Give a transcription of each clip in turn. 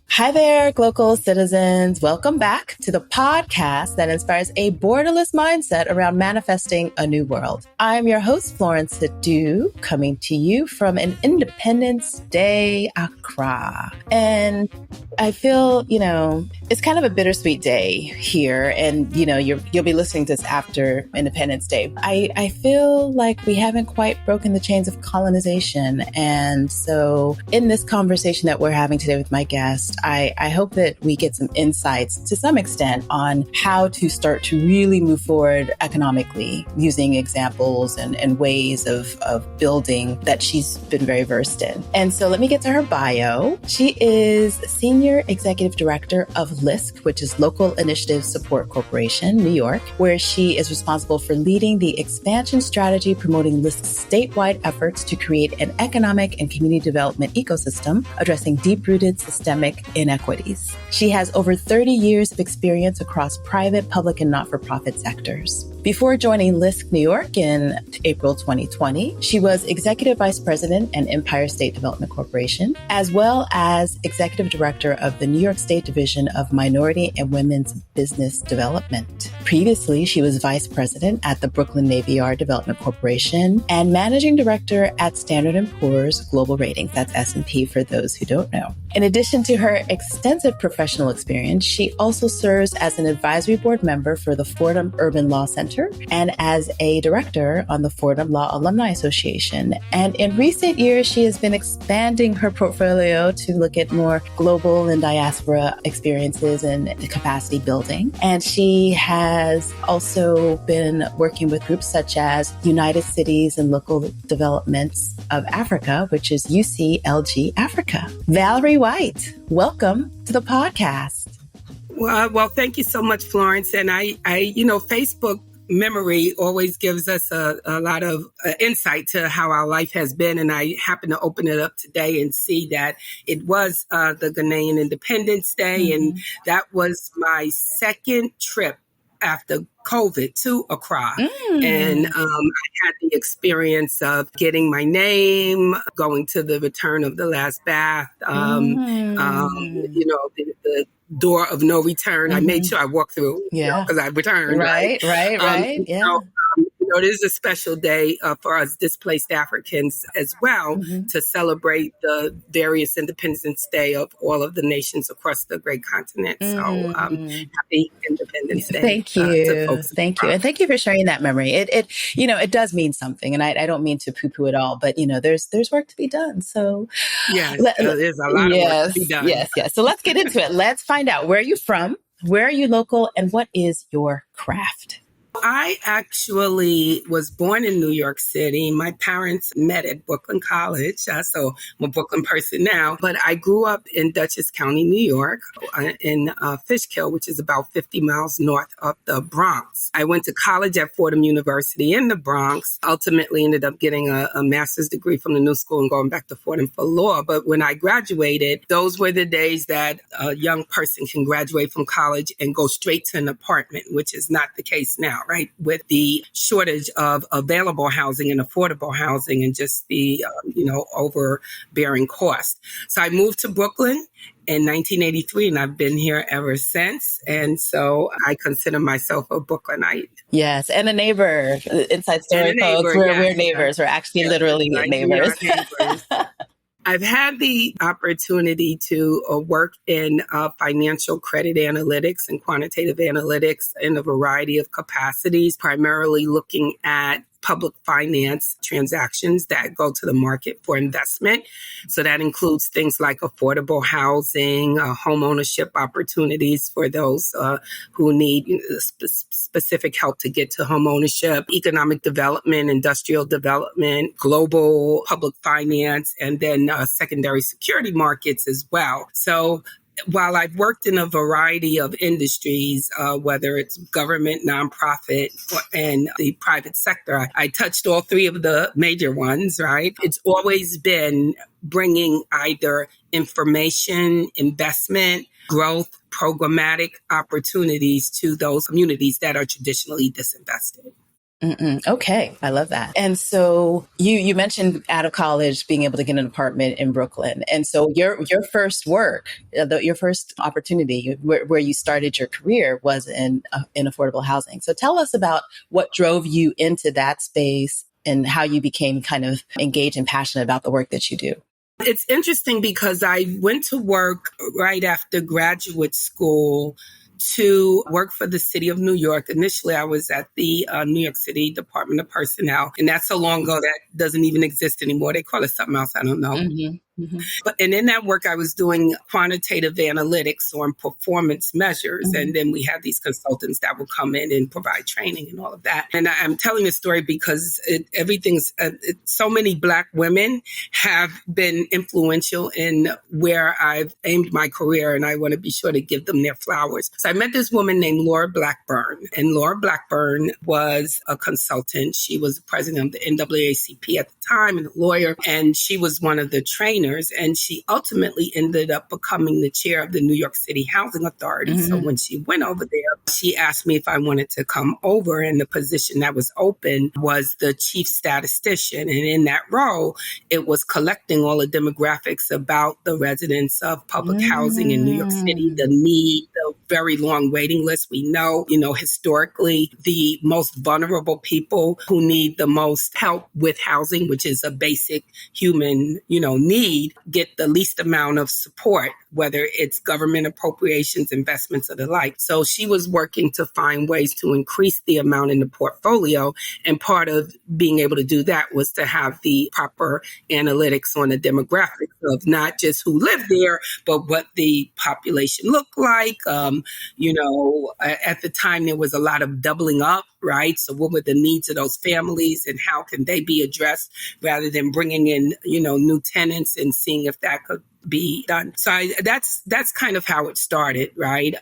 Hi there, Glocal citizens. Welcome back to the podcast that inspires a borderless mindset around manifesting a new world. I'm your host, Florence Sadu, coming to you from an Independence Day, Accra. And I feel, it's kind of a bittersweet day here. And, you'll be listening to this after Independence Day. I feel like we haven't quite broken the chains of colonization. And so in this conversation that we're having today with my guest, I hope that we get some insights to some extent on how to start to really move forward economically using examples and ways of building that she's been very versed in. And so let me get to her bio. She is Senior Executive Director of LISC, which is Local Initiative Support Corporation, New York, where she is responsible for leading the expansion strategy promoting LISC's statewide efforts to create an economic and community development ecosystem addressing deep-rooted systemic inequities. She has over 30 years of experience across private, public, and not-for-profit sectors. Before joining LISC New York in April 2020, she was Executive Vice President at Empire State Development Corporation, as well as Executive Director of the New York State Division of Minority and Women's Business Development. Previously, she was Vice President at the Brooklyn Navy Yard Development Corporation and Managing Director at Standard & Poor's Global Ratings. That's S&P for those who don't know. In addition to her extensive professional experience, she also serves as an advisory board member for the Fordham Urban Law Center and as a director on the Fordham Law Alumni Association. And in recent years, she has been expanding her portfolio to look at more global and diaspora experiences and capacity building. And she has also been working with groups such as United Cities and Local Developments of Africa, which is UCLG Africa. Valerie White, welcome to the podcast. Well, thank you so much, Florence. And I Facebook memory always gives us a lot of insight to how our life has been. And I happened to open it up today and see that it was the Ghanaian Independence Day. Mm-hmm. And that was my second trip after COVID to Accra. And I had the experience of getting my name, going to the return of the last bath, the door of no return. I made sure I walked through because I returned. Right. Yeah. So, it is a special day for us displaced Africans as well to celebrate the various Independence Day of all of the nations across the great continent. So happy Independence Day. Thank you. Thank you. And thank you for sharing that memory. It does mean something. And I don't mean to poo-poo it all, but, there's work to be done. So yes, there's a lot of work to be done. Yes. So let's get into it. Let's find out, where are you from? Where are you local? And what is your craft? I actually was born in New York City. My parents met at Brooklyn College, so I'm a Brooklyn person now. But I grew up in Dutchess County, New York, in Fishkill, which is about 50 miles north of the Bronx. I went to college at Fordham University in the Bronx, ultimately ended up getting a master's degree from the New School and going back to Fordham for law. But when I graduated, those were the days that a young person can graduate from college and go straight to an apartment, which is not the case now. Right, with the shortage of available housing and affordable housing and just the, overbearing cost. So I moved to Brooklyn in 1983 and I've been here ever since. And so I consider myself a Brooklynite. Yes. And a neighbor. Inside story folks, we're neighbors. We're actually literally neighbors. I've had the opportunity to work in financial credit analytics and quantitative analytics in a variety of capacities, primarily looking at public finance transactions that go to the market for investment. So that includes things like affordable housing, home ownership opportunities for those who need specific help to get to home ownership, economic development, industrial development, global public finance, and then secondary security markets as well. So while I've worked in a variety of industries, whether it's government, nonprofit, and the private sector, I touched all three of the major ones, right? It's always been bringing either information, investment, growth, programmatic opportunities to those communities that are traditionally disinvested. Okay. I love that. And so you mentioned out of college being able to get an apartment in Brooklyn. And so your first work, your first opportunity where you started your career was in affordable housing. So tell us about what drove you into that space and how you became kind of engaged and passionate about the work that you do. It's interesting because I went to work right after graduate school to work for the city of New York. Initially, I was at the New York City Department of Personnel, and that's so long ago that doesn't even exist anymore. They call it something else. I don't know. And in that work, I was doing quantitative analytics on performance measures. And then we had these consultants that would come in and provide training and all of that. And I'm telling this story because so many Black women have been influential in where I've aimed my career. And I want to be sure to give them their flowers. So I met this woman named Laura Blackburn. And Laura Blackburn was a consultant. She was the president of the NAACP at the time and a lawyer. And she was one of the trainers. And she ultimately ended up becoming the chair of the New York City Housing Authority. So when she went over there, she asked me if I wanted to come over. And the position that was open was the chief statistician. And in that role, it was collecting all the demographics about the residents of public housing in New York City, the need, the very long waiting list. We know, historically, the most vulnerable people who need the most help with housing, which is a basic human, need, get the least amount of support, whether it's government appropriations, investments, or the like. So she was working to find ways to increase the amount in the portfolio. And part of being able to do that was to have the proper analytics on the demographics of not just who lived there, but what the population looked like. At the time, there was a lot of doubling up, right? So what were the needs of those families and how can they be addressed rather than bringing in, new tenants and seeing if that could be done. So that's kind of how it started, right?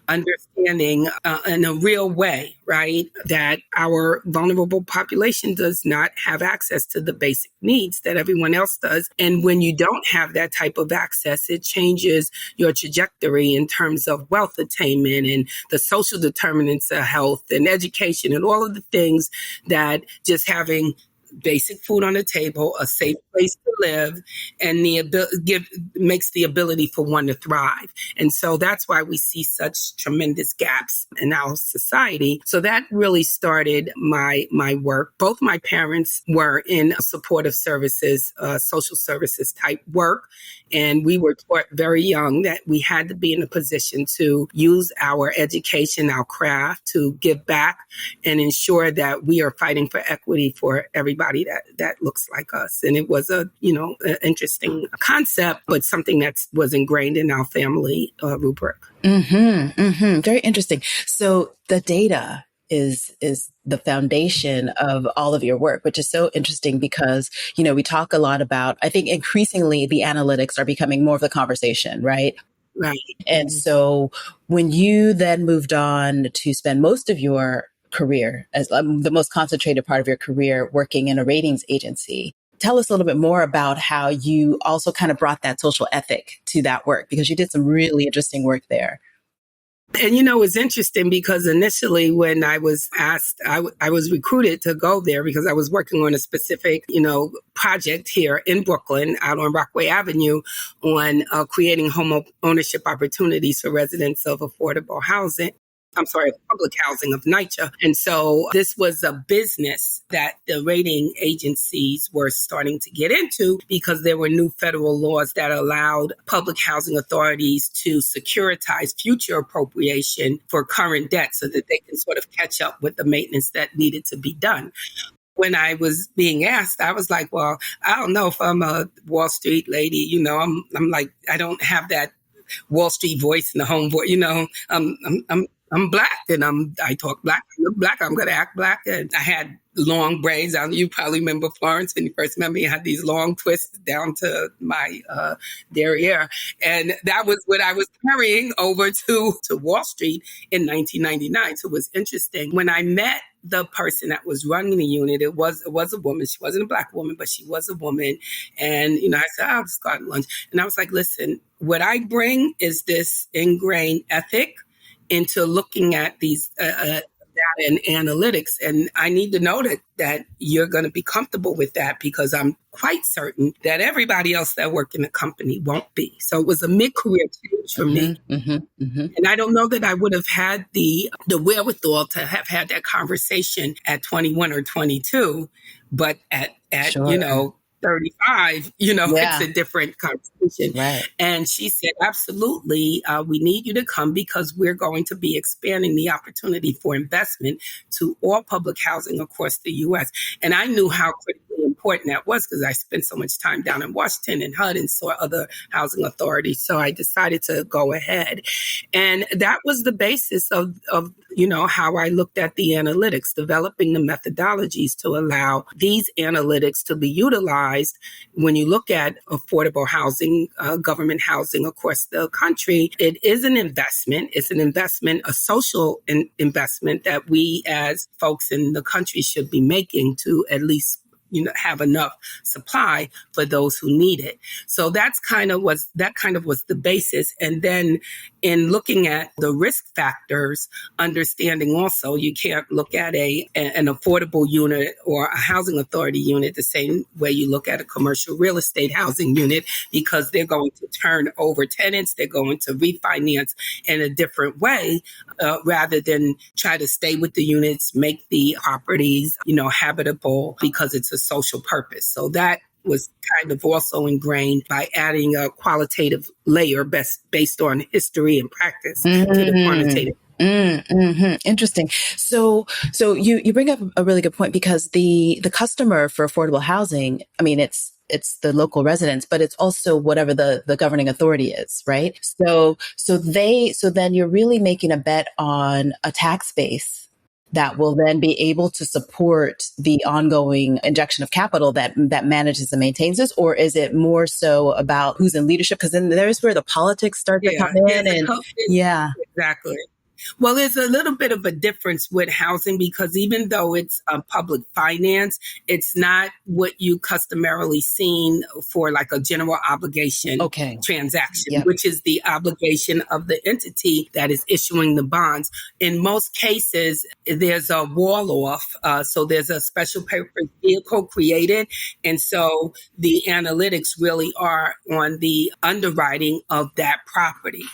Understanding in a real way, right, that our vulnerable population does not have access to the basic needs that everyone else does. And when you don't have that type of access, it changes your trajectory in terms of wealth attainment and the social determinants of health and education and all of the things that just having basic food on the table, a safe place to live, and makes the ability for one to thrive. And so that's why we see such tremendous gaps in our society. So that really started my work. Both my parents were in supportive services, social services type work. And we were taught very young that we had to be in a position to use our education, our craft to give back and ensure that we are fighting for equity for everybody that looks like us. And it was an interesting concept, but something that was ingrained in our family rubric. Very interesting. So the data is the foundation of all of your work, which is so interesting because, we talk a lot about, I think increasingly the analytics are becoming more of the conversation, right? Right. And so when you then moved on to spend most of your career as the most concentrated part of your career working in a ratings agency, tell us a little bit more about how you also kind of brought that social ethic to that work, because you did some really interesting work there. And, it's interesting because initially when I was asked, I was recruited to go there because I was working on a specific, project here in Brooklyn out on Rockaway Avenue on creating home ownership opportunities for residents of affordable housing. Public housing of NYCHA. And so this was a business that the rating agencies were starting to get into because there were new federal laws that allowed public housing authorities to securitize future appropriation for current debt so that they can sort of catch up with the maintenance that needed to be done. When I was being asked, I was like, well, I don't know if I'm a Wall Street lady. I'm like, I don't have that Wall Street voice and the home voice. I'm Black and I talk Black. I look Black. I'm going to act Black. And I had long braids. You probably remember Florence when you first met me. I had these long twists down to my derriere. And that was what I was carrying over to Wall Street in 1999. So it was interesting. When I met the person that was running the unit, it was a woman. She wasn't a Black woman, but she was a woman. And, I said, I'll just go out to lunch. And I was like, listen, what I bring is this ingrained ethic into looking at these data and analytics. And I need to know that you're going to be comfortable with that, because I'm quite certain that everybody else that work in the company won't be. So it was a mid-career change for me. And I don't know that I would have had the wherewithal to have had that conversation at 21 or 22, but at Sure. 35, Yeah. it's a different conversation. Right. And she said, absolutely, we need you to come, because we're going to be expanding the opportunity for investment to all public housing across the U.S. And I knew how critically important that was, because I spent so much time down in Washington and HUD and saw other housing authorities. So I decided to go ahead. And that was the basis of how I looked at the analytics, developing the methodologies to allow these analytics to be utilized when you look at affordable housing, government housing across the country. It is an investment. It's an investment, a social investment that we as folks in the country should be making to at least have enough supply for those who need it. So that kind of was the basis. And then in looking at the risk factors, understanding also you can't look at an affordable unit or a housing authority unit the same way you look at a commercial real estate housing unit, because they're going to turn over tenants, they're going to refinance in a different way, rather than try to stay with the units, make the properties, habitable, because it's a social purpose. So that was kind of also ingrained by adding a qualitative layer based on history and practice to the quantitative. Interesting. So you bring up a really good point, because the customer for affordable housing, I mean, it's the local residents, but it's also whatever the governing authority is, right? So then you're really making a bet on a tax base that will then be able to support the ongoing injection of capital that manages and maintains this? Or is it more so about who's in leadership? Because then there's where the politics start to come in. Exactly. Well, there's a little bit of a difference with housing, because even though it's public finance, it's not what you customarily seen for like a general obligation transaction, which is the obligation of the entity that is issuing the bonds. In most cases, there's a wall off. So there's a special purpose vehicle created. And so the analytics really are on the underwriting of that property.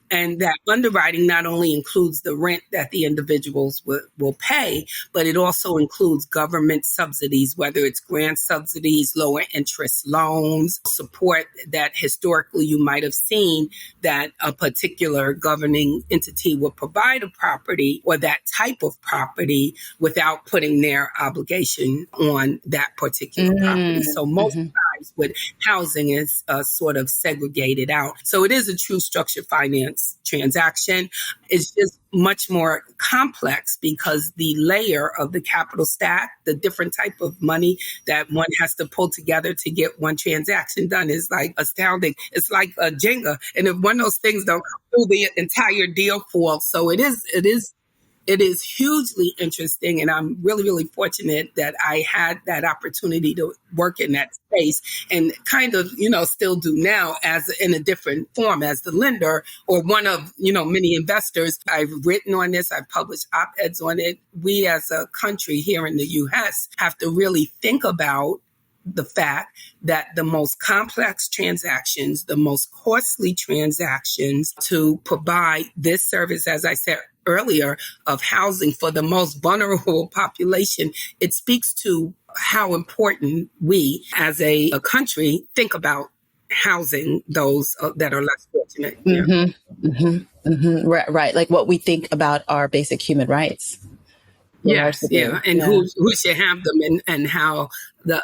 And that underwriting not only includes the rent that the individuals will pay, but it also includes government subsidies, whether it's grant subsidies, lower interest loans, support that historically you might have seen that a particular governing entity will provide a property or that type of property without putting their obligation on that particular property. So most times with housing is sort of segregated out. So it is a true structured finance transaction. Is just much more complex, because the layer of the capital stack, the different type of money that one has to pull together to get one transaction done, is like astounding. It's like a Jenga. And if one of those things don't come through, the entire deal falls. So it is hugely interesting. And I'm really, really fortunate that I had that opportunity to work in that space, and kind of, still do now as in a different form as the lender or one of, many investors. I've written on this. I've published op-eds on it. We as a country here in the U.S. have to really think about the fact that the most complex transactions, the most costly transactions to provide this service, as I said earlier, of housing for the most vulnerable population, it speaks to how important we as a country think about housing those that are less fortunate. Right. Like what we think about our basic human rights. Yes, and who should have them, and how the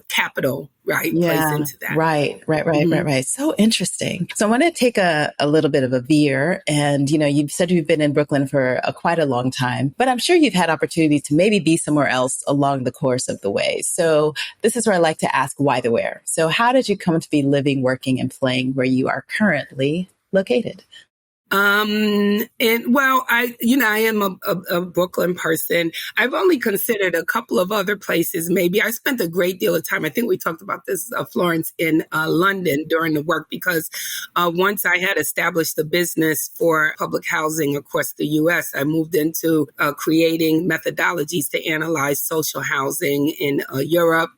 capital plays into that. Right. So interesting. So I want to take a little bit of a veer, and you've said you've been in Brooklyn for quite a long time, but I'm sure you've had opportunities to maybe be somewhere else along the course of the way. So this is where I like to ask why the where. So how did you come to be living, working, and playing where you are currently located? I am a Brooklyn person. I've only considered a couple of other places. Maybe I spent a great deal of time. I think we talked about this, Florence, in London during the work, because once I had established a business for public housing across the U.S., I moved into creating methodologies to analyze social housing in Europe.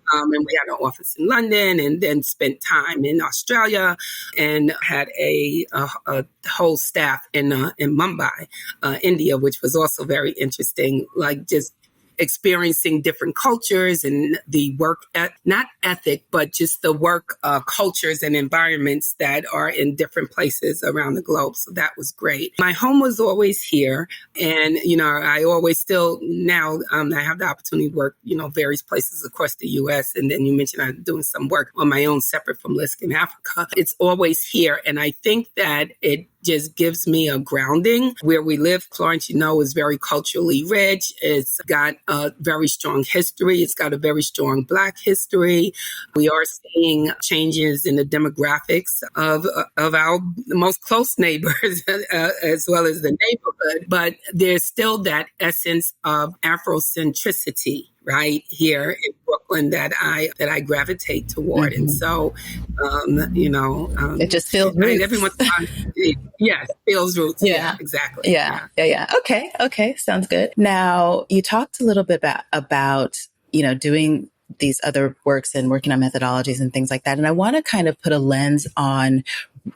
And we had an office in London, and then spent time in Australia, and had a whole staff in Mumbai, India, which was also very interesting. Like just experiencing different cultures and the work, not ethic, but just the work cultures and environments that are in different places around the globe. So that was great. My home was always here. And, I always still now, I have the opportunity to work, various places across the U.S. And then you mentioned I'm doing some work on my own separate from LISC in Africa. It's always here. And I think that it just gives me a grounding. Where we live, Florence, is very culturally rich. It's got a very strong history. It's got a very strong Black history. We are seeing changes in the demographics of our most close neighbors, as well as the neighborhood. But there's still that essence of Afrocentricity right here in Brooklyn that I gravitate toward. Mm-hmm. And so, it just feels roots. Every once in a while, yes, feels roots. Yeah, exactly. Yeah. Okay. Sounds good. Now, you talked a little bit about doing these other works and working on methodologies and things like that. And I want to kind of put a lens on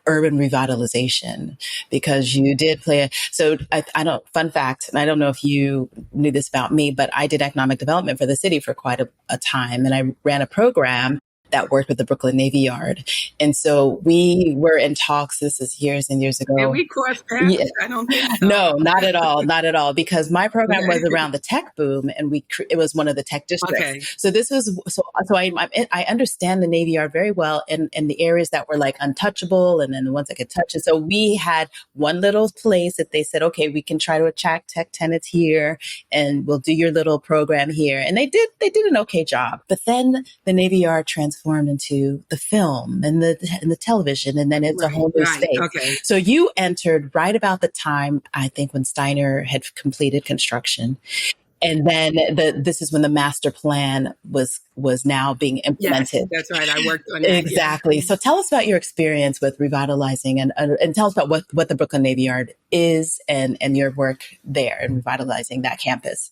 urban revitalization, because you did fun fact, and I don't know if you knew this about me, but I did economic development for the city for quite a time. And I ran a program that worked with the Brooklyn Navy Yard. And so we were in talks, this is years and years ago. Did we cross paths? Yeah. I don't think so. No, not at all, because my program was around the tech boom, and it was one of the tech districts. Okay. So this was, I understand the Navy Yard very well, and the areas that were like untouchable, and then the ones that could touch it. So we had one little place that they said, okay, we can try to attract tech tenants here, and we'll do your little program here. And they did an okay job. But then the Navy Yard transformed into the film and the television, and then it's a whole new space. Okay. So you entered right about the time, I think, when Steiner had completed construction. And then this is when the master plan was now being implemented. Yes, that's right. I worked on that. Exactly. Yeah. So tell us about your experience with revitalizing, and tell us about what the Brooklyn Navy Yard is and your work there in revitalizing that campus.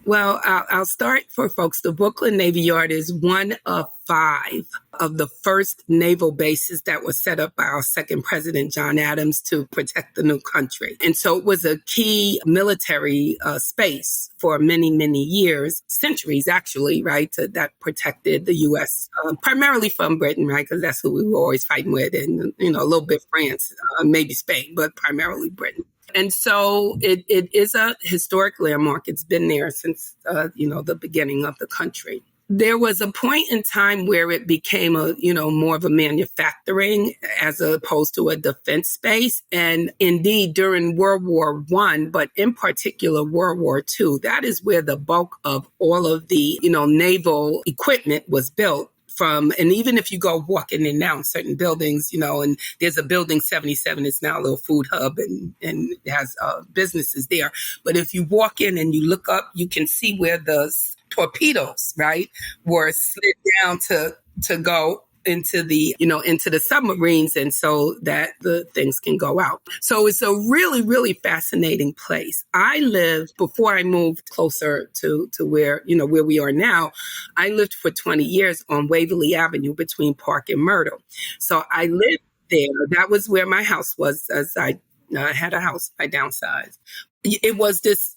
Well, I'll start for folks. The Brooklyn Navy Yard is one of 5 of the first naval bases that was set up by our second president, John Adams, to protect the new country. And so it was a key military space for many, many years, centuries actually, right, that protected the U.S., primarily from Britain, right, because that's who we were always fighting with, and, a little bit France, maybe Spain, but primarily Britain. And so it is a historic landmark. It's been there since, the beginning of the country. There was a point in time where it became more of a manufacturing as opposed to a defense space. And indeed, during World War I, but in particular World War II, that is where the bulk of all of the, naval equipment was built. And even if you go walking in now in certain buildings, and there's a building 77, it's now a little food hub and it has businesses there. But if you walk in and you look up, you can see where the torpedoes, right, were slid down to go into the, into the submarines, and so that the things can go out. So it's a really, really fascinating place. I lived, before I moved closer to where, where we are now, I lived for 20 years on Waverly Avenue between Park and Myrtle. So I lived there. That was where my house was, as I had a house, I downsized. It was this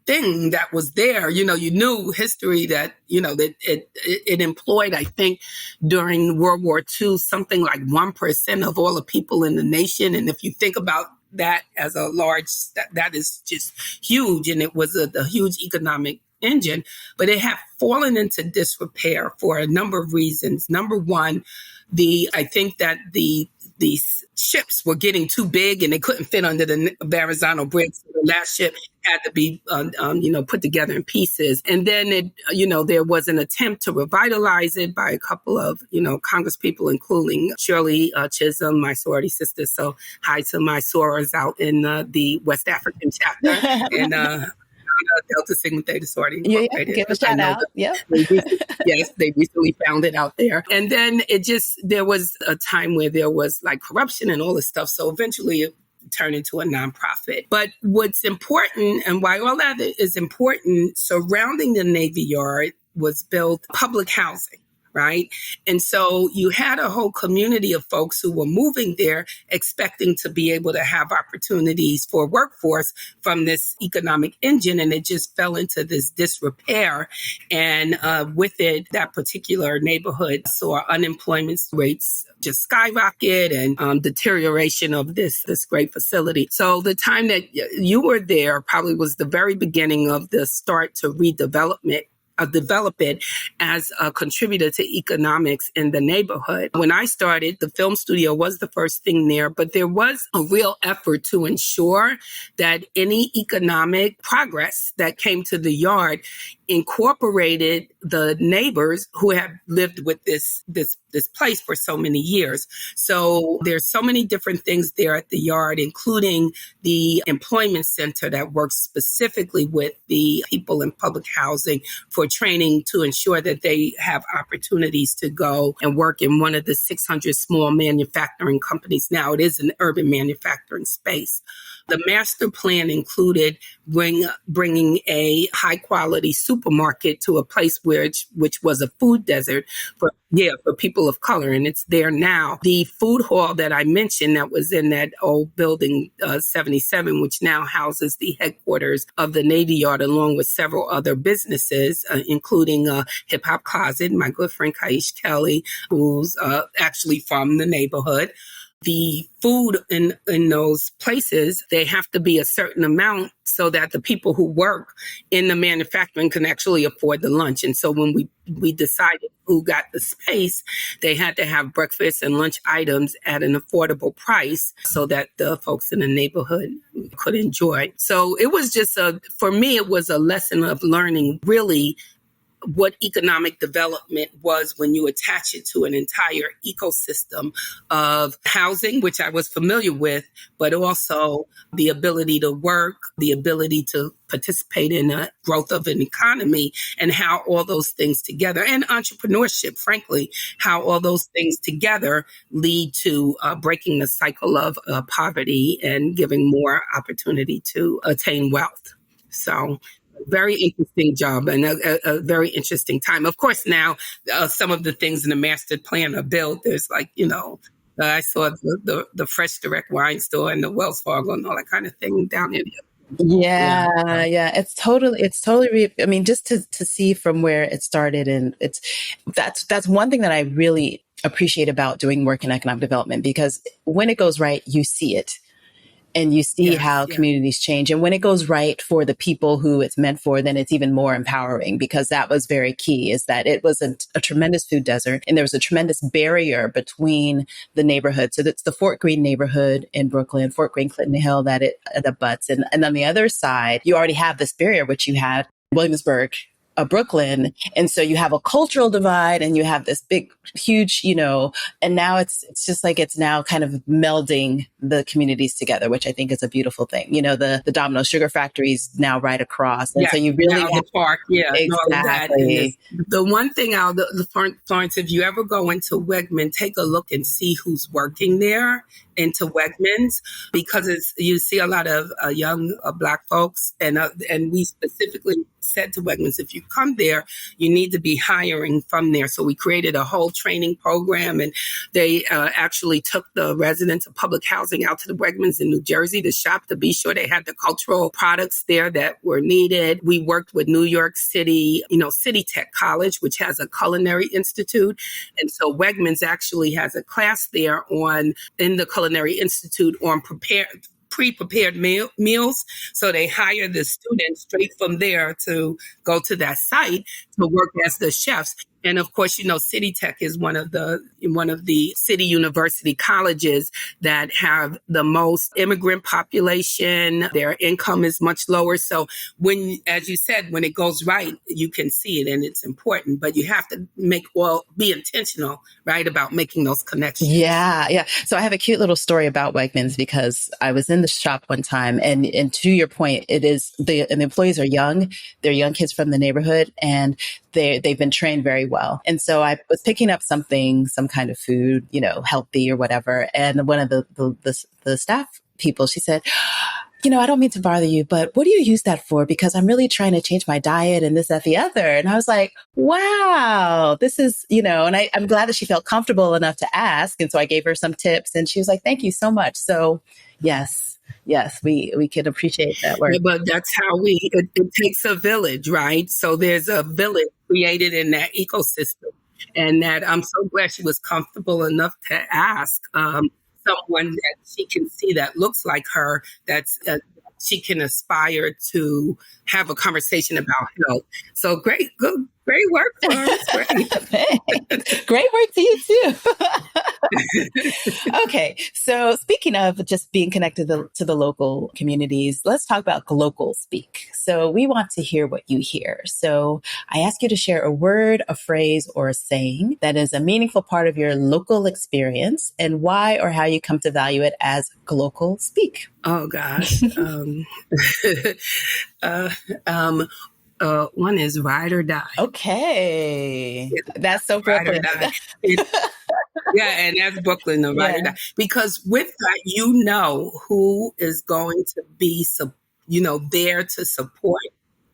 thing that was there, you knew history that, that it employed, I think, during World War II, something like 1% of all the people in the nation. And if you think about that as a large, that is just huge. And it was a huge economic engine, but it had fallen into disrepair for a number of reasons. Number one, I think that the these ships were getting too big and they couldn't fit under the Verrazano Bridge. So the last ship had to be, put together in pieces. And then there was an attempt to revitalize it by a couple of, Congress people, including Shirley Chisholm, my sorority sister. So hi to my sorors out in the West African chapter. And Delta Sigma Theta Sorority Incorporated. Give a shout out. Yes, they recently found it out there. And then there was a time where there was like corruption and all this stuff. So eventually it turned into a nonprofit. But what's important, and why all that is important, surrounding the Navy Yard was built public housing. Right. And so you had a whole community of folks who were moving there expecting to be able to have opportunities for workforce from this economic engine. And it just fell into this disrepair. And with it, that particular neighborhood saw unemployment rates just skyrocket and deterioration of this great facility. So the time that you were there probably was the very beginning of the start to develop it as a contributor to economics in the neighborhood. When I started, the film studio was the first thing there, but there was a real effort to ensure that any economic progress that came to the yard incorporated the neighbors who have lived with this place for so many years. So there's so many different things there at the yard, including the employment center that works specifically with the people in public housing for training to ensure that they have opportunities to go and work in one of the 600 small manufacturing companies. Now it is an urban manufacturing space. The master plan included bringing a high quality supermarket to a place which was a food desert for people of color, and it's there now. The food hall that I mentioned that was in that old building 77, which now houses the headquarters of the Navy Yard, along with several other businesses, including Hip Hop Closet, my good friend Kaish Kelly, who's actually from the neighborhood. The food in those places, they have to be a certain amount so that the people who work in the manufacturing can actually afford the lunch. And so when we decided who got the space, they had to have breakfast and lunch items at an affordable price so that the folks in the neighborhood could enjoy. So it was just for me, it was a lesson of learning really what economic development was when you attach it to an entire ecosystem of housing, which I was familiar with, but also the ability to work, the ability to participate in the growth of an economy, and how all those things together, and entrepreneurship, frankly, how all those things together lead to breaking the cycle of poverty and giving more opportunity to attain wealth. So very interesting job and a very interesting time. Of course, now some of the things in the master plan are built. There's I saw the Fresh Direct wine store and the Wells Fargo and all that kind of thing down there. Yeah. It's totally. I mean, just to see from where it started, and that's one thing that I really appreciate about doing work in economic development, because when it goes right, you see it. And you see how communities change. And when it goes right for the people who it's meant for, then it's even more empowering, because that was very key, is that it was a tremendous food desert. And there was a tremendous barrier between the neighborhoods. So that's the Fort Greene neighborhood in Brooklyn, Fort Greene, Clinton Hill, that it abuts. And on the other side, you already have this barrier, which you had Williamsburg, Brooklyn. And so you have a cultural divide and you have this big, huge, and now it's just like it's now kind of melding the communities together, which I think is a beautiful thing. The Domino Sugar Factory is now right across. And so you really have the park. Yeah, exactly. The one thing Florence, if you ever go into Wegman, take a look and see who's working there into Wegmans, because you see a lot of young Black folks, and we specifically said to Wegmans, if you come there, you need to be hiring from there. So we created a whole training program, and they actually took the residents of public housing out to the Wegmans in New Jersey to shop, to be sure they had the cultural products there that were needed. We worked with New York City, City Tech College, which has a culinary institute. And so Wegmans actually has a class there in the Culinary Institute on pre-prepared meals. So they hire the students straight from there to go to that site to work as the chefs. And of course, City Tech is one of the city university colleges that have the most immigrant population. Their income is much lower. So as you said, when it goes right, you can see it and it's important, but you have to be intentional, right, about making those connections. Yeah. Yeah. So I have a cute little story about Wegmans because I was in the shop one time and to your point, the employees are young. They're young kids from the neighborhood and they've been trained very well. And so I was picking up some kind of food, healthy or whatever. And one of the staff people, she said, I don't mean to bother you, but what do you use that for? Because I'm really trying to change my diet and this, that, the other. And I was like, wow, this is, and I'm glad that she felt comfortable enough to ask. And so I gave her some tips and she was like, thank you so much. So yes, we can appreciate that work. Yeah, but that's how it takes a village, right? So there's a village created in that ecosystem. And that I'm so glad she was comfortable enough to ask someone that she can see that looks like her, she can aspire to have a conversation about health. So great work, Florence. Great. Great work to you too. Okay, so speaking of just being connected to the local communities, let's talk about Glocal speak. So we want to hear what you hear. So I ask you to share a word, a phrase, or a saying that is a meaningful part of your local experience and why or how you come to value it as Glocal speak. Oh gosh. One is ride or die. Okay. That's so Brooklyn. Yeah, and that's Brooklyn, the ride or die. Because with that, who is going to be, there to support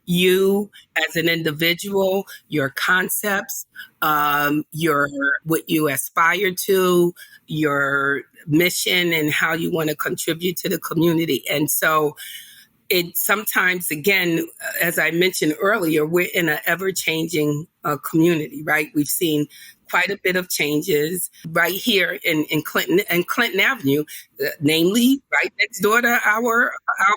you as an individual, your concepts, what you aspire to, your mission, and how you want to contribute to the community. And so it sometimes, again, as I mentioned earlier, we're in an ever-changing community, right? We've seen quite a bit of changes right here in Clinton and Clinton Avenue, namely right next door to our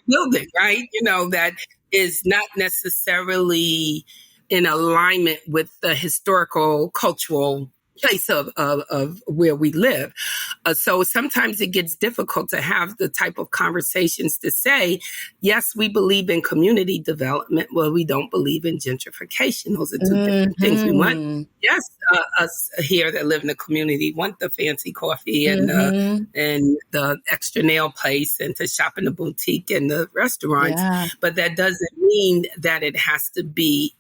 building, right? That is not necessarily in alignment with the historical, cultural place of where we live. So sometimes it gets difficult to have the type of conversations to say, yes, we believe in community development. Well, we don't believe in gentrification. Those are two different things. We want, us here that live in the community want the fancy coffee and the extra nail place and to shop in the boutique and the restaurants. Yeah. But that doesn't mean that it has to be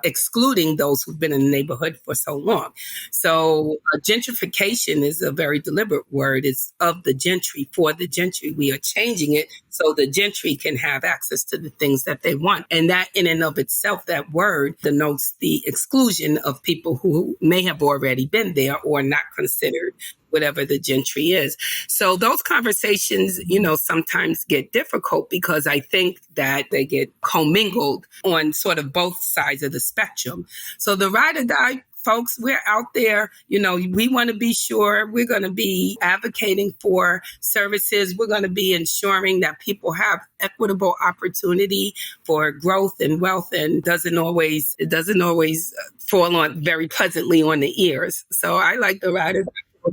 excluding those who've been in the neighborhood for so long. So gentrification is a very deliberate word. It's of the gentry, for the gentry. We are changing it so the gentry can have access to the things that they want. And that in and of itself, that word denotes the exclusion of people who may have already been there or not considered whatever the gentry is. So those conversations, sometimes get difficult because I think that they get commingled on sort of both sides of the spectrum. So the ride or die folks, we're out there, we want to be sure we're going to be advocating for services. We're going to be ensuring that people have equitable opportunity for growth and wealth, and it doesn't always fall on very pleasantly on the ears. So I like the ride or die.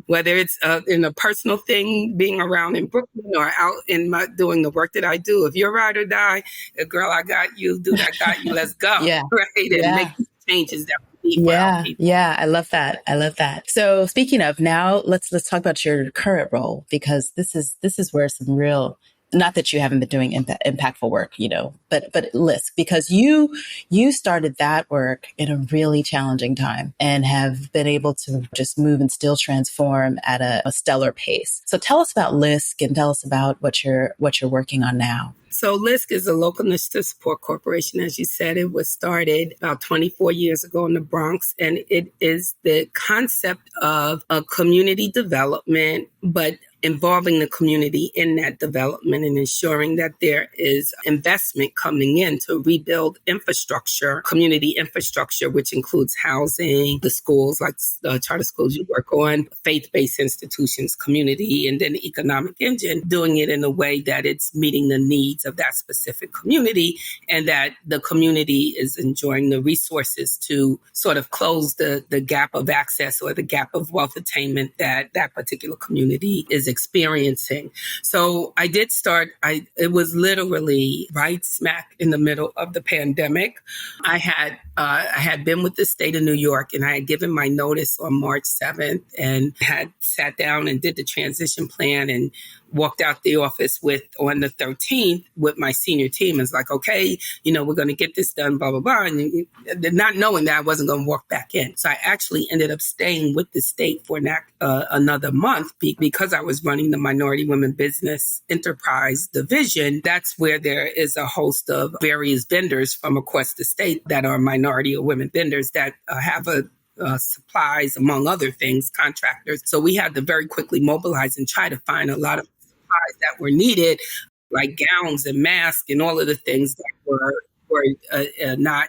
Whether it's in a personal thing, being around in Brooklyn or out in doing the work that I do. If you're ride or die, girl, I got you, dude, I got you, let's go. Right? And make changes that we need for our people. Yeah, I love that. So speaking of, now let's talk about your current role, because this is where some real, not that you haven't been doing impactful work, but LISC, because you started that work in a really challenging time and have been able to just move and still transform at a stellar pace. So tell us about LISC and tell us about what you're working on now. So LISC is a local initiative support corporation. As you said, it was started about 24 years ago in the Bronx, and it is the concept of a community development, but involving the community in that development and ensuring that there is investment coming in to rebuild infrastructure, community infrastructure, which includes housing, the schools like the charter schools you work on, faith-based institutions, community, and then the economic engine, doing it in a way that it's meeting the needs needs of that specific community, and that the community is enjoying the resources to sort of close the gap of access or the gap of wealth attainment that that particular community is experiencing. So I did start, it was literally right smack in the middle of the pandemic. I had been with the state of New York, and I had given my notice on March 7th and had sat down and did the transition plan and walked out the office on the 13th with my senior team. It's like, okay, we're going to get this done, blah, blah, blah. And not knowing that I wasn't going to walk back in. So I actually ended up staying with the state for another month because I was running the Minority Women Business Enterprise Division. That's where there is a host of various vendors from across the state that are minority or women vendors that have supplies, among other things, contractors. So we had to very quickly mobilize and try to find a lot of supplies that were needed, like gowns and masks and all of the things that were not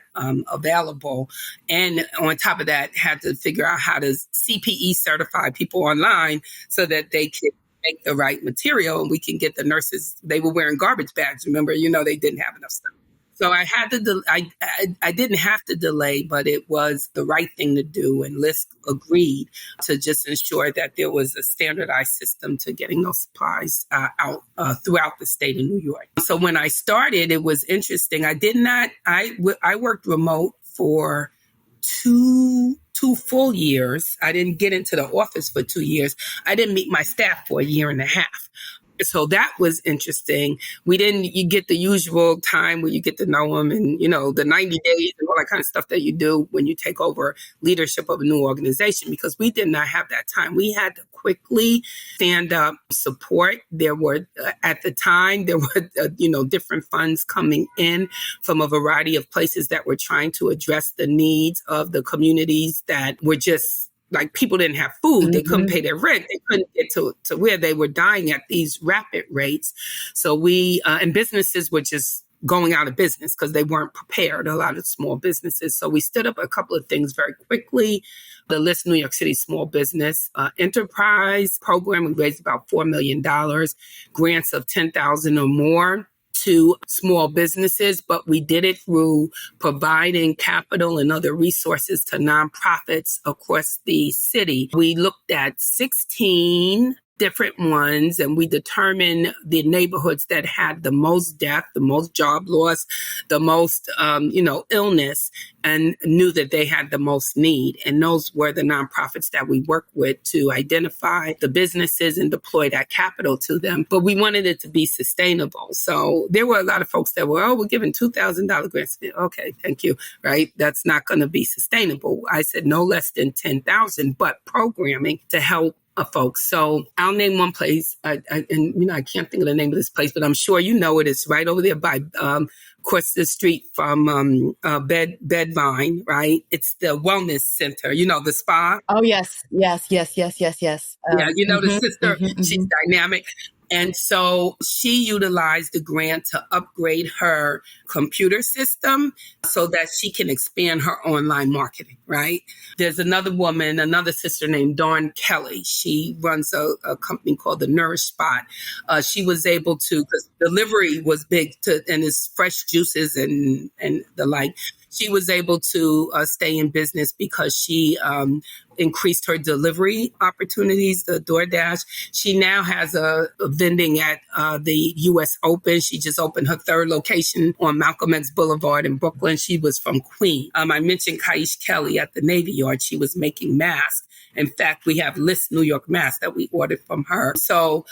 available. And on top of that, had to figure out how to CPE certify people online so that they could make the right material and we can get the nurses. They were wearing garbage bags. Remember, they didn't have enough stuff. So I had to, I didn't have to delay, but it was the right thing to do. And LISC agreed to just ensure that there was a standardized system to getting those supplies out throughout the state of New York. So when I started, it was interesting. I worked remote for two full years. I didn't get into the office for 2 years. I didn't meet my staff for a year and a half. So that was interesting. You get the usual time where you get to know them and, the 90 days and all that kind of stuff that you do when you take over leadership of a new organization, because we did not have that time. We had to quickly stand up support. There were, at the time, different funds coming in from a variety of places that were trying to address the needs of the communities that were just like people didn't have food. Mm-hmm. They couldn't pay their rent. They couldn't get to where they were dying at these rapid rates. So and businesses were just going out of business because they weren't prepared, a lot of small businesses. So we stood up a couple of things very quickly. The LISC New York City Small Business Enterprise Program, we raised about $4 million, grants of $10,000 or more to small businesses, but we did it through providing capital and other resources to nonprofits across the city. We looked at 16 different ones, and we determined the neighborhoods that had the most death, the most job loss, the most, illness, and knew that they had the most need. And those were the nonprofits that we worked with to identify the businesses and deploy that capital to them. But we wanted it to be sustainable. So there were a lot of folks that were, we're giving $2,000 grants. Okay, thank you, right? That's not going to be sustainable. I said no less than $10,000, but programming to help folks. So I'll name one place, I can't think of the name of this place, but I'm sure you know it. It's right over there by across the street from Bedvine, right? It's the wellness center, the spa. Oh yes. The sister, she's dynamic. And so she utilized the grant to upgrade her computer system so that she can expand her online marketing, right? There's another sister named Dawn Kelly. She runs a company called the Nourish Spot. She was able to, because delivery was big and it's fresh juices and the like. She was able to stay in business because she increased her delivery opportunities, the DoorDash. She now has a vending at the U.S. Open. She just opened her third location on Malcolm X Boulevard in Brooklyn. She was from Queens. I mentioned Kaish Kelly at the Navy Yard. She was making masks. In fact, we have LISC New York masks that we ordered from her. So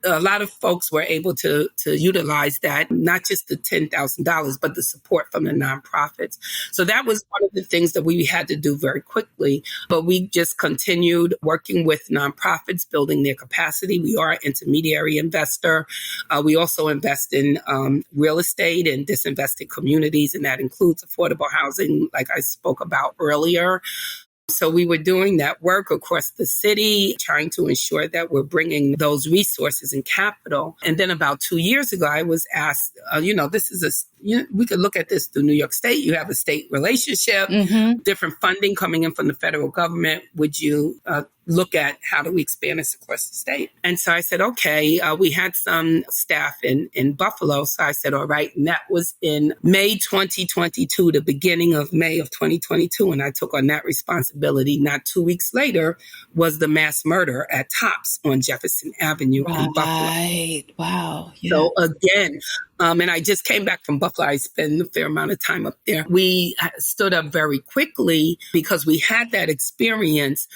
a lot of folks were able to utilize that, not just the $10,000, but the support from the nonprofits. So that was one of the things that we had to do very quickly. But we just continued working with nonprofits, building their capacity. We are an intermediary investor. We also invest in real estate and disinvested communities, and that includes affordable housing, like I spoke about earlier. So we were doing that work across the city, trying to ensure that we're bringing those resources and capital. And then about 2 years ago, I was asked, this is we could look at this through New York State. You have a state relationship, different funding coming in from the federal government. Would you look at how do we expand this across the state. And so I said, okay, we had some staff in Buffalo. So I said, all right. And that was in May 2022, the beginning of May of 2022. And I took on that responsibility. Not 2 weeks later was the mass murder at Tops on Jefferson Avenue in Buffalo. Right. Wow. Yeah. So again, and I just came back from Buffalo. I spent a fair amount of time up there. We stood up very quickly because we had that experience,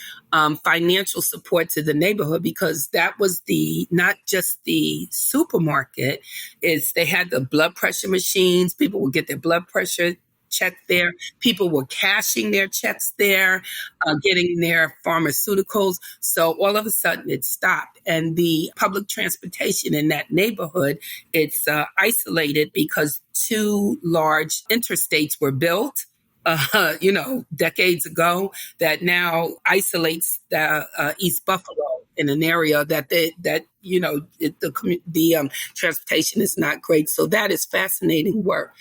financial support to the neighborhood, because that was not just the supermarket, they had the blood pressure machines. People would get their blood pressure checked there. People were cashing their checks there, getting their pharmaceuticals. So all of a sudden it stopped. And the public transportation in that neighborhood, it's isolated because two large interstates were built decades ago that now isolates the East Buffalo in an area that the transportation is not great. So that is fascinating work.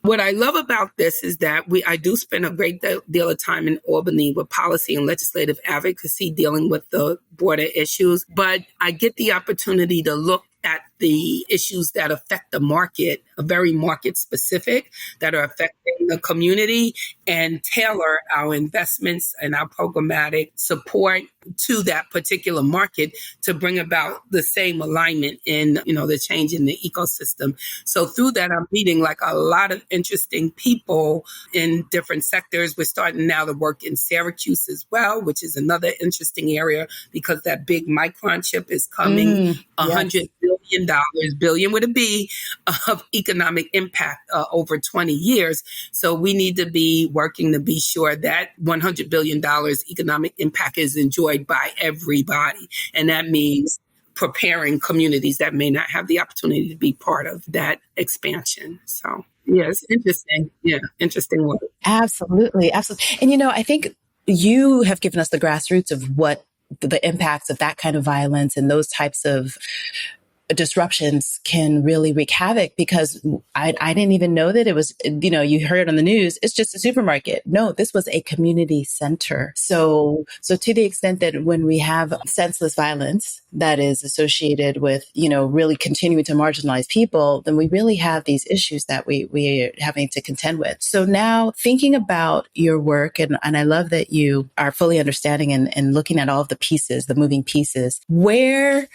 What I love about this is that I do spend a great deal of time in Albany with policy and legislative advocacy dealing with the border issues, but I get the opportunity to look at the issues that affect the market, very market specific, that are affecting the community, and tailor our investments and our programmatic support to that particular market to bring about the same alignment in, the change in the ecosystem. So through that, I'm meeting like a lot of interesting people in different sectors. We're starting now to work in Syracuse as well, which is another interesting area because that big Micron chip is coming, $100 billion with a B, of economic impact over 20 years. So we need to be working to be sure that $100 billion economic impact is enjoyed by everybody. And that means preparing communities that may not have the opportunity to be part of that expansion. So, yes, interesting. Yeah, interesting work. Absolutely. Absolutely. And, I think you have given us the grassroots of what the impacts of that kind of violence and those types of disruptions can really wreak havoc, because I didn't even know that it was, you heard on the news, it's just a supermarket. No, this was a community center. So to the extent that when we have senseless violence that is associated with, really continuing to marginalize people, then we really have these issues that we are having to contend with. So now thinking about your work, and I love that you are fully understanding and looking at all of the pieces, the moving pieces, where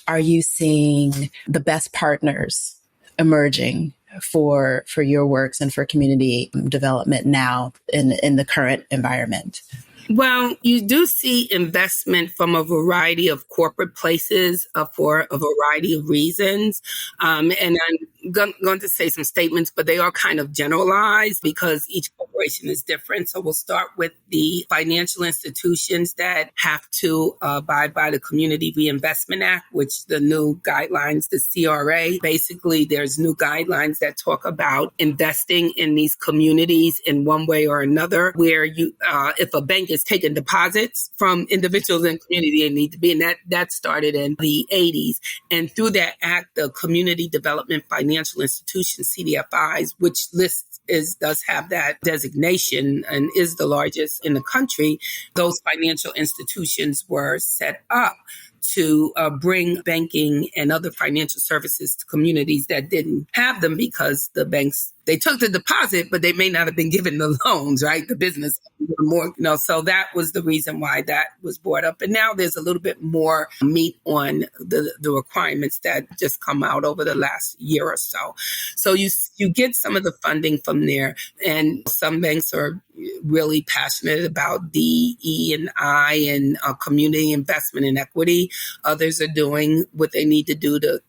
are you seeing the best partners emerging for your works and for community development now in the current environment? Well, you do see investment from a variety of corporate places for a variety of reasons. And I'm going to say some statements, but they are kind of generalized because each corporation is different. So we'll start with the financial institutions that have to abide by the Community Reinvestment Act, which the new guidelines, the CRA, basically there's new guidelines that talk about investing in these communities in one way or another, where if a bank is taking deposits from individuals in community, they need to be. And that started in the 80s. And through that act, the Community Development Financial Institutions, CDFIs, which does have that designation and is the largest in the country, those financial institutions were set up to bring banking and other financial services to communities that didn't have them, because the banks, they took the deposit, but they may not have been given the loans, right? The business more, so that was the reason why that was brought up. And now there's a little bit more meat on the requirements that just come out over the last year or so. So you get some of the funding from there, and some banks are really passionate about DE&I and community investment and equity. Others are doing what they need to do to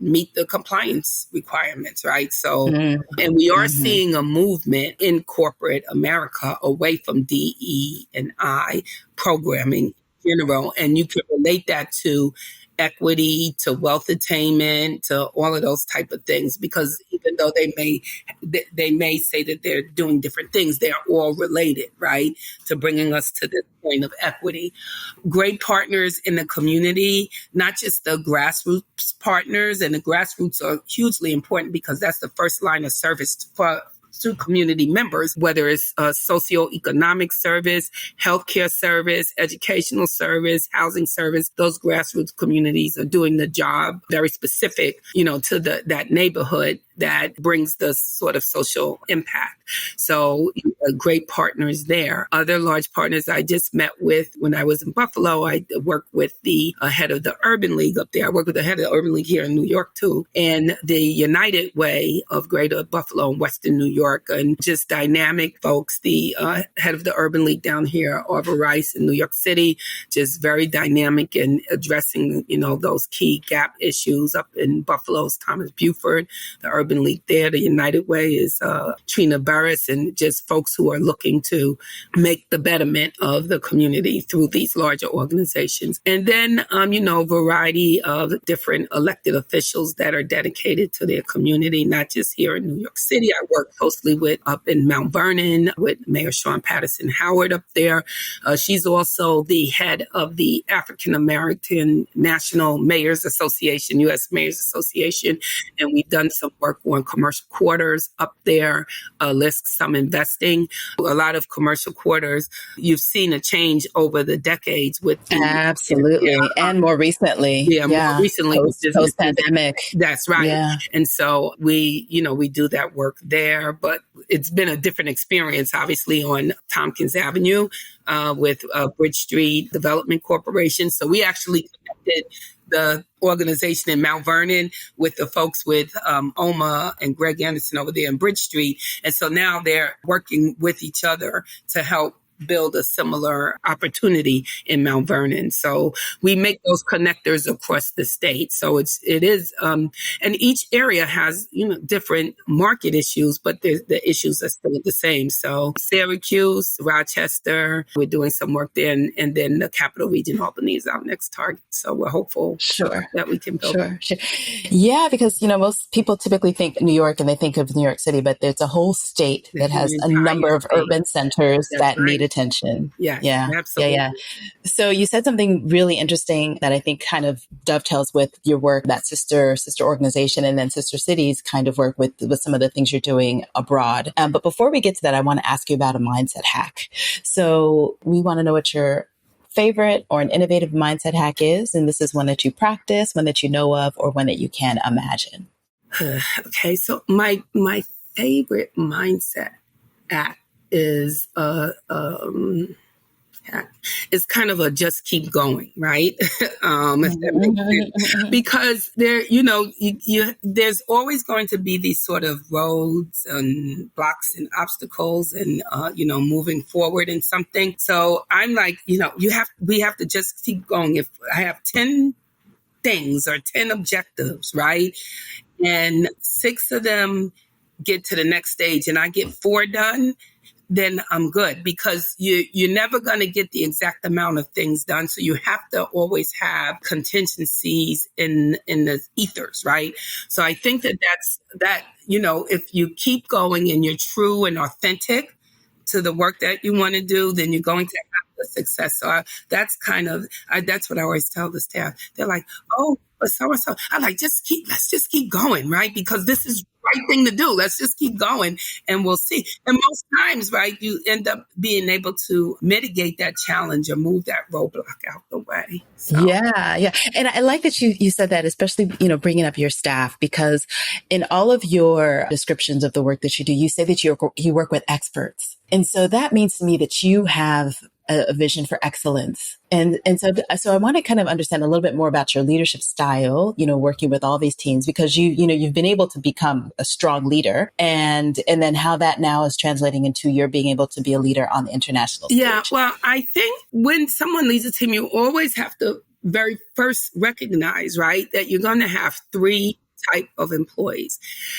meet the compliance requirements, right? So, and we are seeing a movement in corporate America away from DE&I programming in general. And you can relate that to equity, to wealth attainment, to all of those type of things, because even though they may say that they're doing different things, they're all related, right, to bringing us to this point of equity. Great partners in the community, not just the grassroots partners, and the grassroots are hugely important because that's the first line of service for to community members, whether it's a socioeconomic service, healthcare service, educational service, housing service. Those grassroots communities are doing the job very specific, to that neighborhood that brings the sort of social impact. So great partners there. Other large partners I just met with when I was in Buffalo, I worked with the head of the Urban League up there. I work with the head of the Urban League here in New York too. And the United Way of Greater Buffalo and Western New York, and just dynamic folks. The head of the Urban League down here, Valeries in New York City, just very dynamic in addressing, those key gap issues up in Buffalo's Thomas Buford, the Urban League there. The United Way is Trina Burris, and just folks who are looking to make the betterment of the community through these larger organizations. And then, a variety of different elected officials that are dedicated to their community, not just here in New York City. I work closely with up in Mount Vernon with Mayor Sean Patterson Howard up there. She's also the head of the African American National Mayors Association, U.S. Mayors Association. And we've done some work on commercial quarters up there, some investing. A lot of commercial quarters, you've seen a change over the decades with absolutely. And more recently. More recently. Post-pandemic. That's right. Yeah. And so we do that work there, but it's been a different experience, obviously, on Tompkins Avenue with Bridge Street Development Corporation. So we actually connected the organization in Mount Vernon with the folks with OMA and Greg Anderson over there in Bridge Street. And so now they're working with each other to help build a similar opportunity in Mount Vernon. So we make those connectors across the state. So it is, and each area has, different market issues, but the issues are still the same. So Syracuse, Rochester, we're doing some work there. And then the Capital Region, Albany, is our next target. So we're hopeful that we can build. Sure. Yeah, because, most people typically think New York and they think of New York City, but there's a whole state that has a number of urban centers that need attention. Yeah, absolutely. Yeah. So you said something really interesting that I think kind of dovetails with your work, that sister organization, and then sister cities kind of work with some of the things you're doing abroad. But before we get to that, I want to ask you about a mindset hack. So we want to know what your favorite or an innovative mindset hack is. And this is one that you practice, one that you know of, or one that you can imagine. Okay. So my favorite mindset hack is it's kind of a just keep going, right? If that makes sense. Because there, there's always going to be these sort of roads and blocks and obstacles and, moving forward in something. So I'm like, we have to just keep going. If I have 10 things or 10 objectives, right? And 6 of them get to the next stage and I get 4 done, then I'm good, because you're never going to get the exact amount of things done. So you have to always have contingencies in the ethers, right? So I think that's if you keep going and you're true and authentic to the work that you want to do, then you're going to have the success. So that's what I always tell the staff. They're like, oh, but so-and-so. I'm like, let's just keep going, right? Because this is the right thing to do. Let's just keep going and we'll see. And most times, right, you end up being able to mitigate that challenge or move that roadblock out the way. So. Yeah. And I like that you said that, especially, bringing up your staff, because in all of your descriptions of the work that you do, you say that you work with experts. And so that means to me that you have a vision for excellence. And so I want to kind of understand a little bit more about your leadership style, working with all these teams, because you've been able to become a strong leader, and then how that now is translating into your being able to be a leader on the international stage. Yeah, well, I think when someone leads a team, you always have to very first recognize, right, that you're going to have 3 type of employees.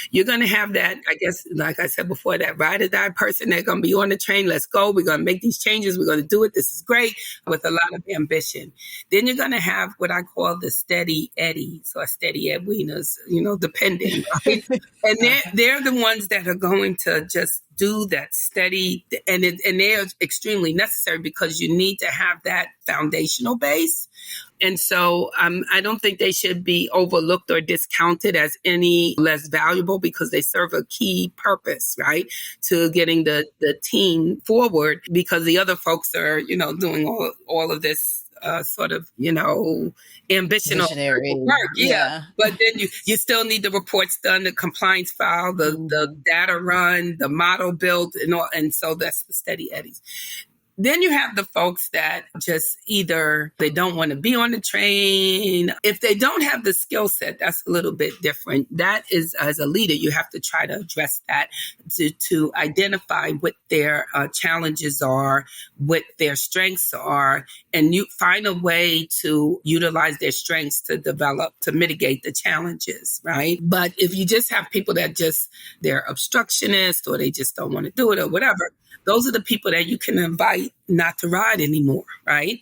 You're going to have that, I guess, like I said before, that ride or die person. They're going to be on the train. Let's go. We're going to make these changes. We're going to do it. This is great, with a lot of ambition. Then you're going to have what I call the steady Eddies or steady Edwinas, depending. Right? And they're the ones that are going to just do that steady, and they're extremely necessary because you need to have that foundational base. And so I don't think they should be overlooked or discounted as any less valuable because they serve a key purpose, right, to getting the team forward, because the other folks are, doing all of this sort of, ambitional Visionary. work. Yeah. But then you still need the reports done, the compliance file, the data run, the model built, and all. And so that's the steady eddies. Then you have the folks that just either they don't want to be on the train. If they don't have the skill set, that's a little bit different. That is, as a leader, you have to try to address that, to identify what their challenges are, what their strengths are, and you find a way to utilize their strengths to mitigate the challenges, right? But if you just have people that they're obstructionists or they just don't want to do it or whatever, those are the people that you can invite not to ride anymore, right?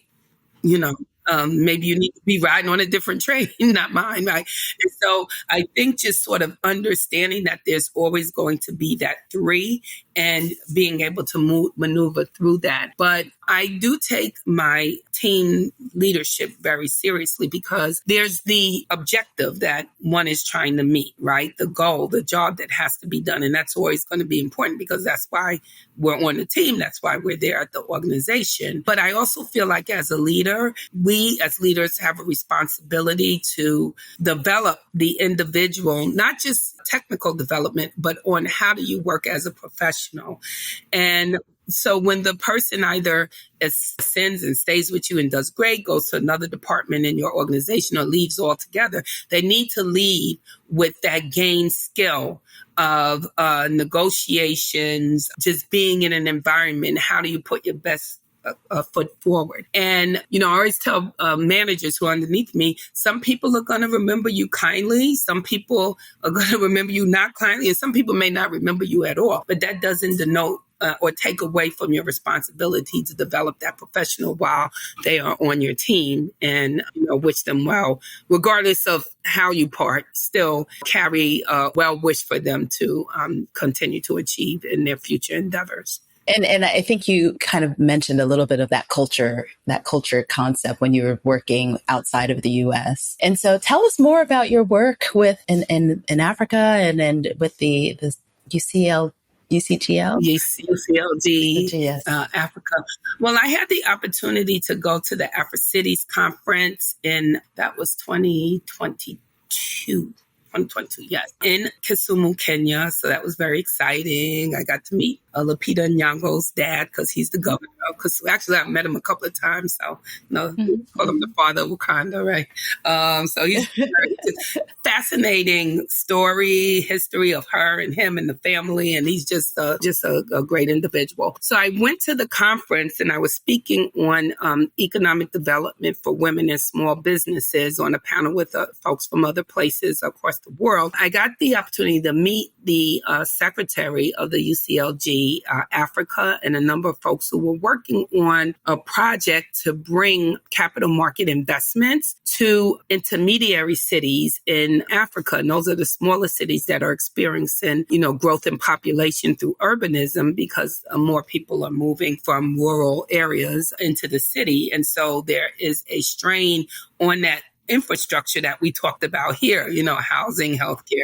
Maybe you need to be riding on a different train, not mine, right? And so I think just sort of understanding that there's always going to be that three and being able to maneuver through that. But I do take my team leadership very seriously because there's the objective that one is trying to meet, right? The goal, the job that has to be done. And that's always going to be important because that's why we're on the team. That's why we're there at the organization. But I also feel like as a leader, we as leaders have a responsibility to develop the individual, not just technical development, but on how do you work as a professional. And so when the person either ascends and stays with you and does great, goes to another department in your organization or leaves altogether, they need to leave with that gained skill of negotiations, just being in an environment. How do you put your best foot forward? And, I always tell managers who are underneath me, some people are going to remember you kindly. Some people are going to remember you not kindly. And some people may not remember you at all. But that doesn't denote or take away from your responsibility to develop that professional while they are on your team, and wish them well, regardless of how you part. Still carry well wish for them to continue to achieve in their future endeavors. And I think you kind of mentioned a little bit of that culture concept when you were working outside of the U.S. And so tell us more about your work with in Africa and with the UCGL. UCLG, yes. Africa. Well, I had the opportunity to go to the Afro-Cities conference that was 2022, yes, in Kisumu, Kenya. So that was very exciting. I got to meet Lupita Nyong'o's dad because he's the governor of Kisumu. Actually, I've met him a couple of times. So, call him the father of Wakanda, right? So he's fascinating story, history of her and him and the family. And he's just a great individual. So I went to the conference and I was speaking on economic development for women and small businesses on a panel with folks from other places across the world. I got the opportunity to meet the secretary of the UCLG Africa and a number of folks who were working on a project to bring capital market investments to intermediary cities in Africa. And those are the smaller cities that are experiencing, growth in population through urbanism because more people are moving from rural areas into the city. And so there is a strain on that infrastructure that we talked about here, housing, healthcare,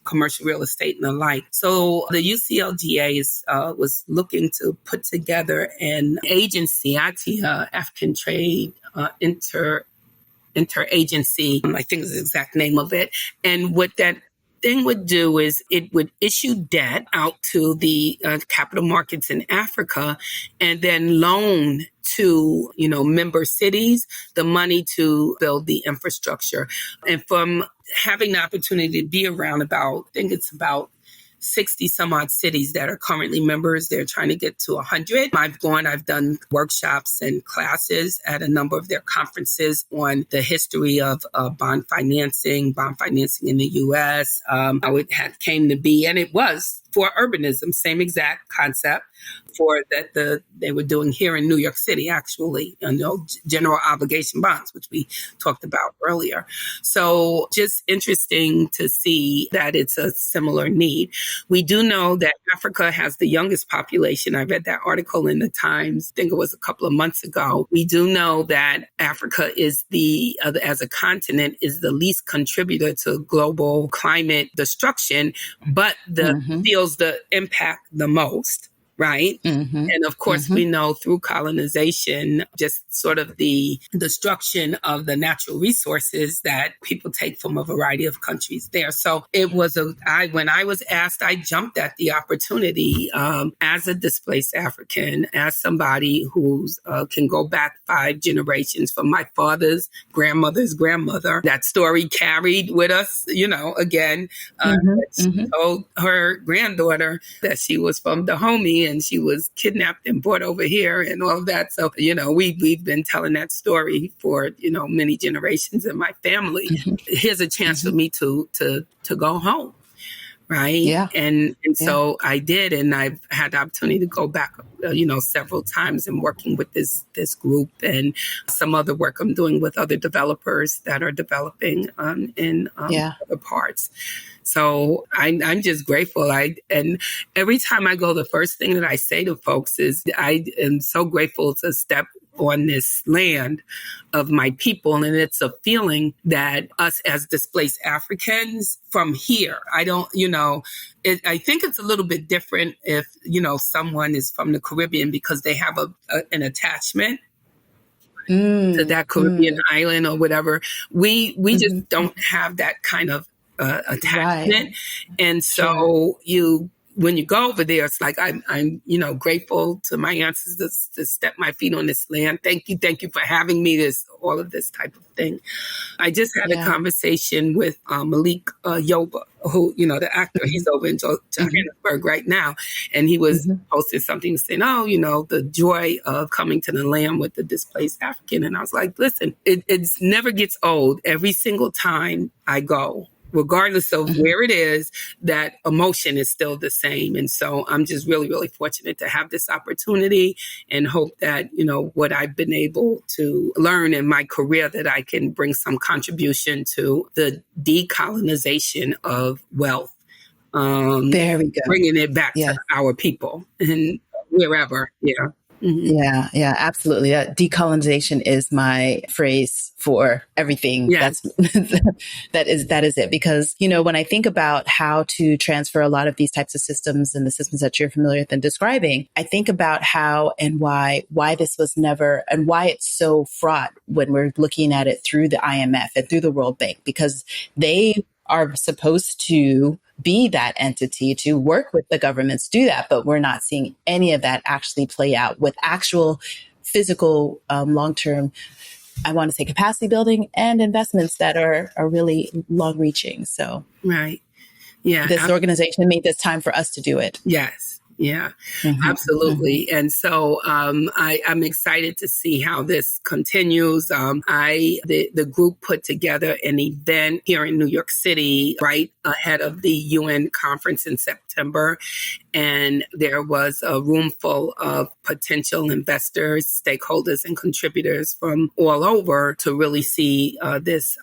commercial real estate, and the like. So the UCLGA was looking to put together an agency, ATIA, African Trade Interagency, I think is the exact name of it. And what that thing would do is it would issue debt out to the capital markets in Africa and then loan to, member cities the money to build the infrastructure. And from having the opportunity to be around I think it's about 60 some odd cities that are currently members. They're trying to get to 100. I've done workshops and classes at a number of their conferences on the history of bond financing in the U.S. How it came to be. And it was for urbanism, same exact concept for that they were doing here in New York City, actually, general obligation bonds, which we talked about earlier. So just interesting to see that it's a similar need. We do know that Africa has the youngest population. I read that article in the Times, I think it was a couple of months ago. We do know that Africa is as a continent, is the least contributor to global climate destruction, but feels the impact the most. Right. And of course, we know through colonization, just sort of the destruction of the natural resources that people take from a variety of countries there. So it was when I was asked, I jumped at the opportunity as a displaced African, as somebody who can go back 5 generations from my father's grandmother's grandmother. That story carried with us, again, she told her granddaughter that she was from Dahomey and she was kidnapped and brought over here and all of that. So, we've been telling that story for, many generations in my family. Here's a chance for me to go home. Right. Yeah. And so I did. And I've had the opportunity to go back, several times and working with this group and some other work I'm doing with other developers that are developing in other parts. So I'm just grateful. And every time I go, the first thing that I say to folks is I am so grateful to step on this land of my people. And it's a feeling that us as displaced Africans from here, I think it's a little bit different if, someone is from the Caribbean because they have an attachment to that Caribbean island or whatever. We just don't have that kind of attachment. Right. And so when you go over there, it's like I'm grateful to my ancestors to step my feet on this land. Thank you for having me. All of this type of thing. I just had a conversation with Malik Yoba, who the actor. He's over in Johannesburg right now, and he was posting something saying, the joy of coming to the land with the displaced African. And I was like, listen, it never gets old. Every single time I go, regardless of where it is, that emotion is still the same. And so I'm just really, really fortunate to have this opportunity and hope that, what I've been able to learn in my career, that I can bring some contribution to the decolonization of wealth. There we go. Bringing it back to our people and wherever. Yeah. Yeah, absolutely. Decolonization is my phrase for everything. Yes. That is it. Because, when I think about how to transfer a lot of these types of systems and the systems that you're familiar with and describing, I think about how and why this was never, and why it's so fraught when we're looking at it through the IMF and through the World Bank, because they are supposed to be that entity to work with the governments, do that. But we're not seeing any of that actually play out with actual physical long-term, I want to say, capacity building and investments that are really long reaching. So right. Yeah. This organization made this time for us to do it. Yes. Yeah, absolutely. And so I'm excited to see how this continues. The group put together an event here in New York City right ahead of the UN conference in September. And there was a room full of potential investors, stakeholders, and contributors from all over to really see this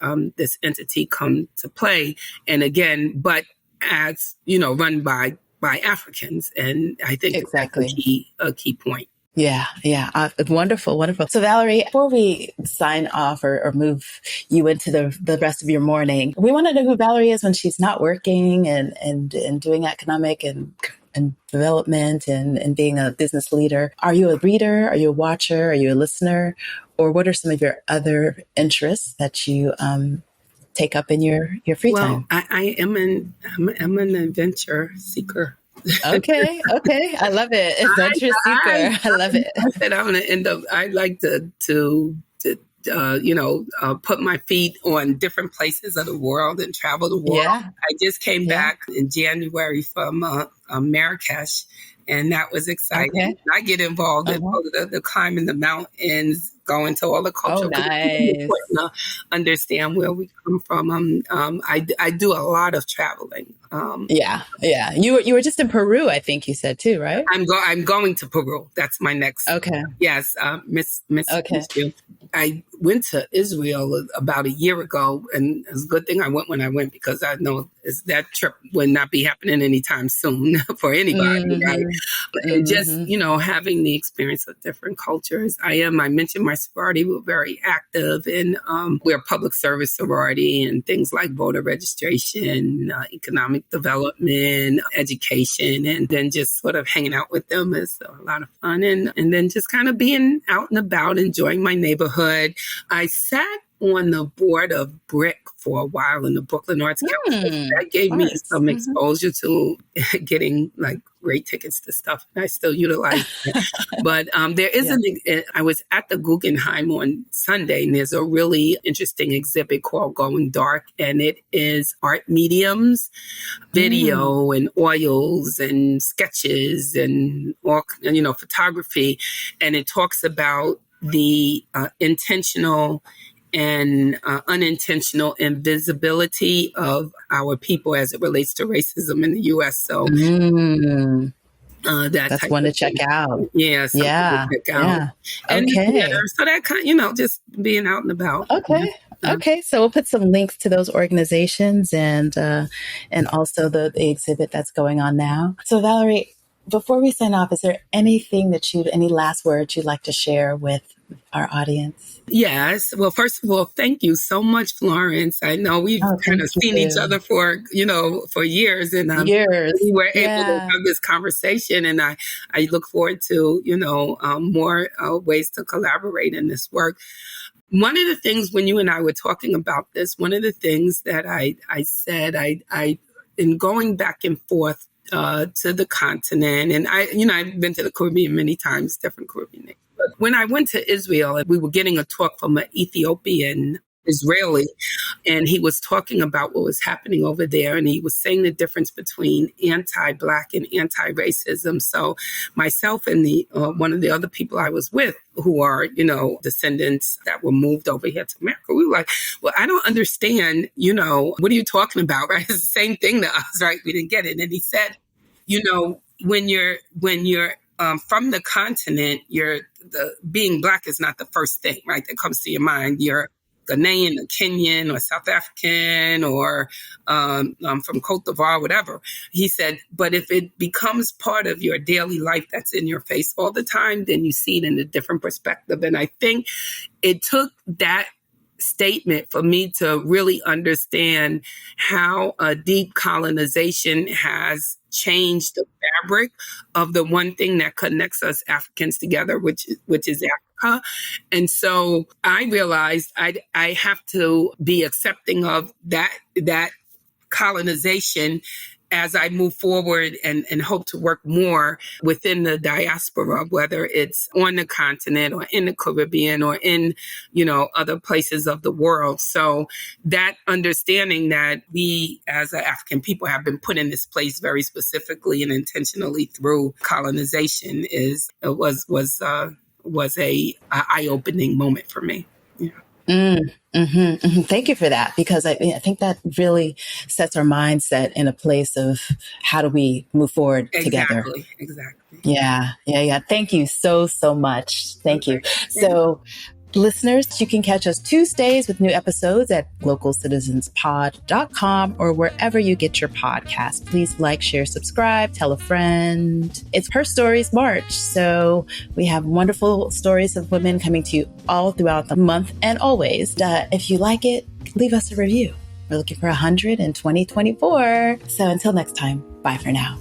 entity come to play. And again, but as run by Africans. And I think that's a key point. Yeah. Wonderful. So Valerie, before we sign off or move you into the rest of your morning, we want to know who Valerie is when she's not working and doing economic and development and being a business leader. Are you a reader? Are you a watcher? Are you a listener? Or what are some of your other interests that you take up in your free time? I'm an adventure seeker. Okay. I love it. Adventure seeker. I love it. I said I'm going to end up, I like to put my feet on different places of the world and travel the world. Yeah. I just came back in January from Marrakesh, and that was exciting. Okay. I get involved in the climbing the mountains, go into all the Oh, culture because it's nice. important to understand where we come from. I do a lot of traveling. Yeah. You were just in Peru, I think you said too, right? I'm going to Peru. That's my next. Okay. Yes, Miss Okay. you. I went to Israel about a year ago, and it's a good thing I went when I went because I know that trip would not be happening anytime soon for anybody, right? And just, having the experience of different cultures. I mentioned my sorority, we're very active in, we're a public service sorority and things like voter registration, economic development, education, and then just sort of hanging out with them is a lot of fun. And then just kind of being out and about, enjoying my neighborhood. I sat on the board of BRIC for a while in the Brooklyn Arts Council. That gave me some exposure to getting like great tickets to stuff. I still utilize it. But there is I was at the Guggenheim on Sunday, and there's a really interesting exhibit called Going Dark, and it is art mediums, video and oils and sketches and all, photography. And it talks about the intentional and unintentional invisibility of our people as it relates to racism in the U.S. So that's one to check out. Yeah, to check out. Yeah. And okay. So that kind, just being out and about. Okay. Okay, so we'll put some links to those organizations and also the exhibit that's going on now. So Valerie, before we sign off, is there anything any last words you'd like to share with our audience? Yes. Well, first of all, thank you so much, Florence. I know we've kind of seen each other for years, and we were able to have this conversation, and I look forward to, more ways to collaborate in this work. One of the things when you and I were talking about this, one of the things that I said, in going back and forth to the continent, and I've been to the Caribbean many times, different Caribbean nations. But when I went to Israel, we were getting a talk from an Ethiopian Israeli, and he was talking about what was happening over there, and he was saying the difference between anti-Black and anti-racism. So myself and one of the other people I was with, who are, descendants that were moved over here to America, we were like, well, I don't understand, what are you talking about, right? It's the same thing to us, right? We didn't get it. And he said, when you're from the continent, being Black is not the first thing, right, that comes to your mind. You're Ghanaian or Kenyan or South African or from Cote d'Ivoire, whatever. He said, but if it becomes part of your daily life that's in your face all the time, then you see it in a different perspective. And I think it took that statement for me to really understand how a deep colonization has changed the fabric of the one thing that connects us Africans together, which is Africa. And so I realized I have to be accepting of that colonization as I move forward and hope to work more within the diaspora, whether it's on the continent or in the Caribbean or in, other places of the world. So that understanding that we as an African people have been put in this place very specifically and intentionally through colonization was a eye-opening moment for me. Yeah. Thank you for that, because I think that really sets our mindset in a place of how do we move forward together. Exactly. Yeah. Thank you so much. Thank you. So listeners, you can catch us Tuesdays with new episodes at localcitizenspod.com or wherever you get your podcast. Please like, share, subscribe, tell a friend. It's Her Stories March. So we have wonderful stories of women coming to you all throughout the month and always. If you like it, leave us a review. We're looking for 100 in 2024. So until next time, bye for now.